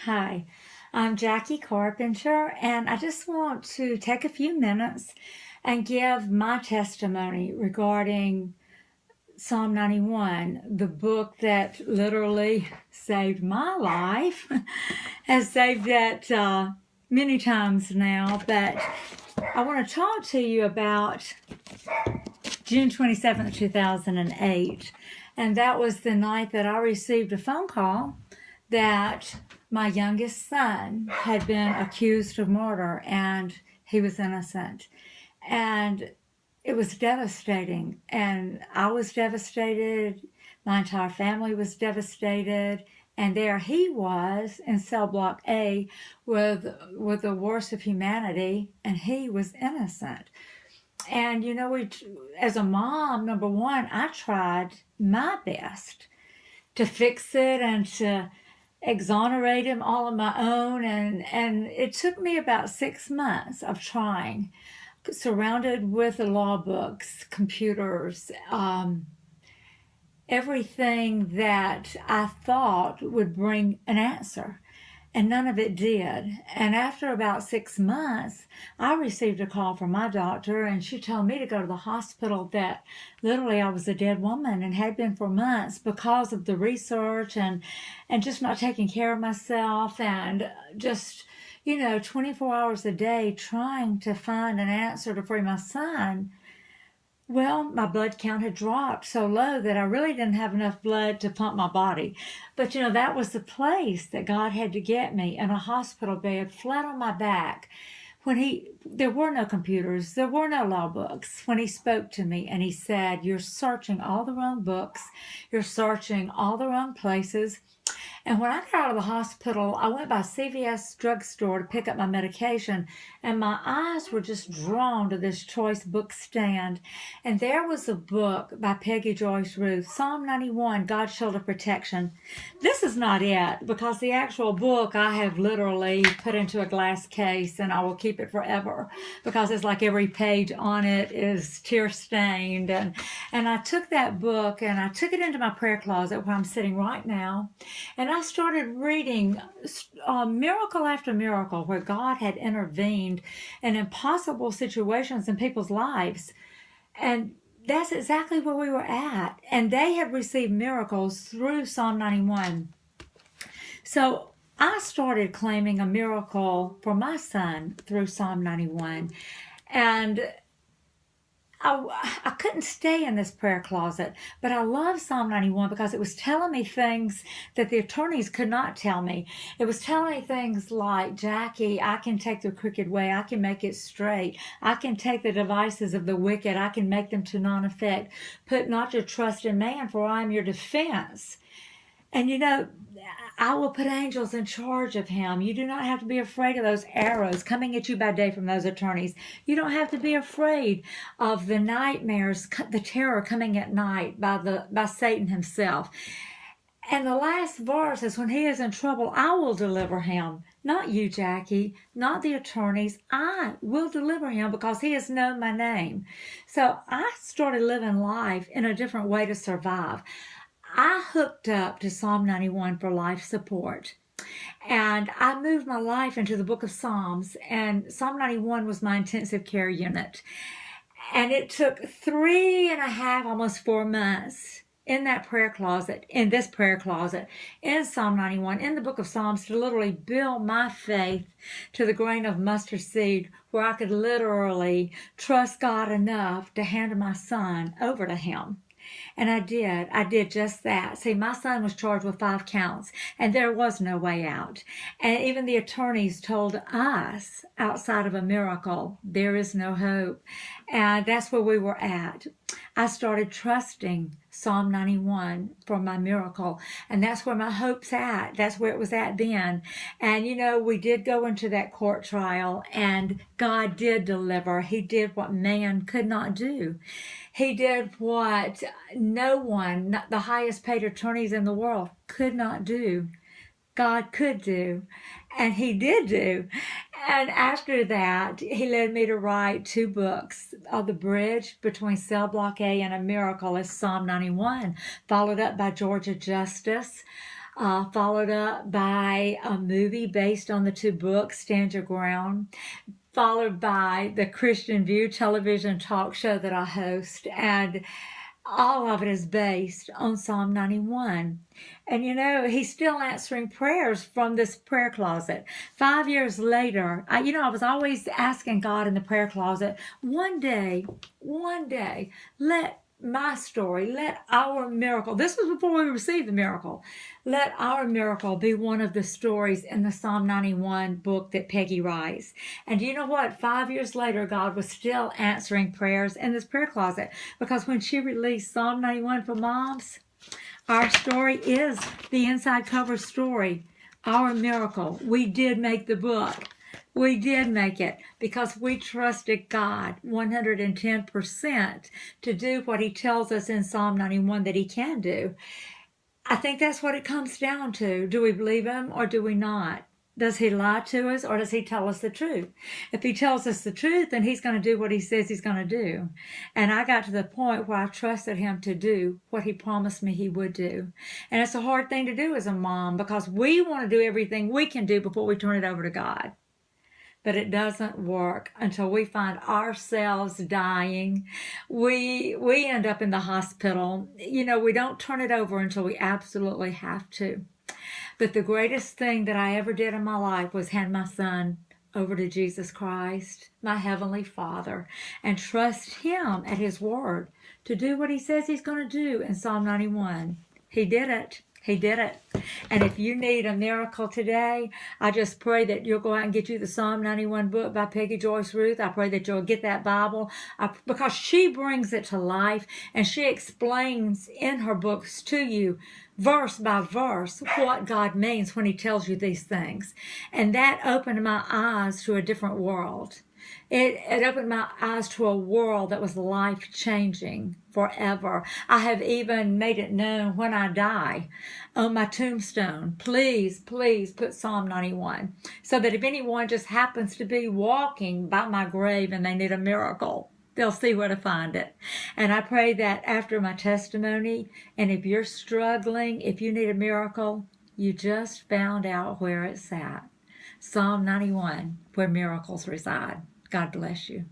Hi, I'm Jackie Carpenter, and I just want to take a few minutes and give my testimony regarding Psalm 91, the book that literally saved my life, has saved it many times now. But I want to talk to you about June 27th, 2008. And that was the night that I received a phone call that my youngest son had been accused of murder and he was innocent. And it was devastating. And I was devastated. My entire family was devastated. And there he was in cell block A with the worst of humanity, and he was innocent. And as a mom, number one, I tried my best to fix it and to exonerate him all on my own. And it took me about 6 months of trying, surrounded with the law books, computers, everything that I thought would bring an answer. And none of it did. And after about 6 months, I received a call from my doctor, and she told me to go to the hospital, that literally I was a dead woman and had been for months because of the research and just not taking care of myself, and just 24 hours a day trying to find an answer to free my son. Well, my blood count had dropped so low that I really didn't have enough blood to pump my body. But that was the place that God had to get me, in a hospital bed, flat on my back. There were no computers, there were no law books. When he spoke to me and he said, "You're searching all the wrong books, you're searching all the wrong places." And when I got out of the hospital, I went by CVS drugstore to pick up my medication, and my eyes were just drawn to this choice book stand. And there was a book by Peggy Joyce Ruth, Psalm 91, God's Shield of Protection. This is not it, because the actual book I have literally put into a glass case, and I will keep it forever, because it's like every page on it is tear stained. And I took that book and I took it into my prayer closet where I'm sitting right now. And I started reading miracle after miracle where God had intervened in impossible situations in people's lives. And that's exactly where we were at. And they had received miracles through Psalm 91. So I started claiming a miracle for my son through Psalm 91. And I couldn't stay in this prayer closet, but I love Psalm 91 because it was telling me things that the attorneys could not tell me. It was telling me things like, "Jackie, I can take the crooked way, I can make it straight. I can take the devices of the wicked, I can make them to non-effect. Put not your trust in man, for I am your defense." And I will put angels in charge of him. You do not have to be afraid of those arrows coming at you by day from those attorneys. You don't have to be afraid of the nightmares, the terror coming at night by Satan himself. And the last verse is, "When he is in trouble, I will deliver him." Not you, Jackie, not the attorneys. I will deliver him because he has known my name. So I started living life in a different way to survive. I hooked up to Psalm 91 for life support. And I moved my life into the book of Psalms, and Psalm 91 was my intensive care unit. And it took 3.5, almost 4 months in this prayer closet, in Psalm 91, in the book of Psalms, to literally build my faith to the grain of mustard seed, where I could literally trust God enough to hand my son over to him. And I did. I did just that. See, my son was charged with 5 counts, and there was no way out. And even the attorneys told us, outside of a miracle, there is no hope. And that's where we were at. I started trusting Psalm 91 for my miracle. And that's where my hope's at. That's where it was at then. And we did go into that court trial, and God did deliver. He did what man could not do. He did what no one, not the highest paid attorneys in the world, could not do. God could do, and he did do. And after that, he led me to write 2 books. The bridge between Cell Block A and a Miracle is Psalm 91, followed up by Georgia Justice. followed up by a movie based on the two books, Stand Your Ground, followed by the Christian View television talk show that I host. And all of it is based on Psalm 91. And he's still answering prayers from this prayer closet. 5 years later, I was always asking God in the prayer closet, one day, let my story, let our miracle, this was before we received the miracle, let our miracle be one of the stories in the Psalm 91 book that Peggy writes. And you know what? 5 years later, God was still answering prayers in this prayer closet, because when she released Psalm 91 for moms, our story is the inside cover story, our miracle. We did make the book. We did make it because we trusted God 110% to do what he tells us in Psalm 91 that he can do. I think that's what it comes down to. Do we believe him or do we not? Does he lie to us or does he tell us the truth? If he tells us the truth, then he's going to do what he says he's going to do. And I got to the point where I trusted him to do what he promised me he would do. And it's a hard thing to do as a mom because we want to do everything we can do before we turn it over to God. But it doesn't work until we find ourselves dying. We end up in the hospital. We don't turn it over until we absolutely have to. But the greatest thing that I ever did in my life was hand my son over to Jesus Christ, my Heavenly Father, and trust him at his word to do what he says he's going to do in Psalm 91. He did it. He did it. And if you need a miracle today, I just pray that you'll go out and get you the Psalm 91 book by Peggy Joyce Ruth. I pray that you'll get that Bible because she brings it to life and she explains in her books to you verse by verse what God means when he tells you these things. And that opened my eyes to a different world. It opened my eyes to a world that was life-changing forever. I have even made it known when I die on my tombstone, please put Psalm 91 so that if anyone just happens to be walking by my grave and they need a miracle, they'll see where to find it. And I pray that after my testimony, and if you're struggling, if you need a miracle, you just found out where it's at. Psalm 91, where miracles reside. God bless you.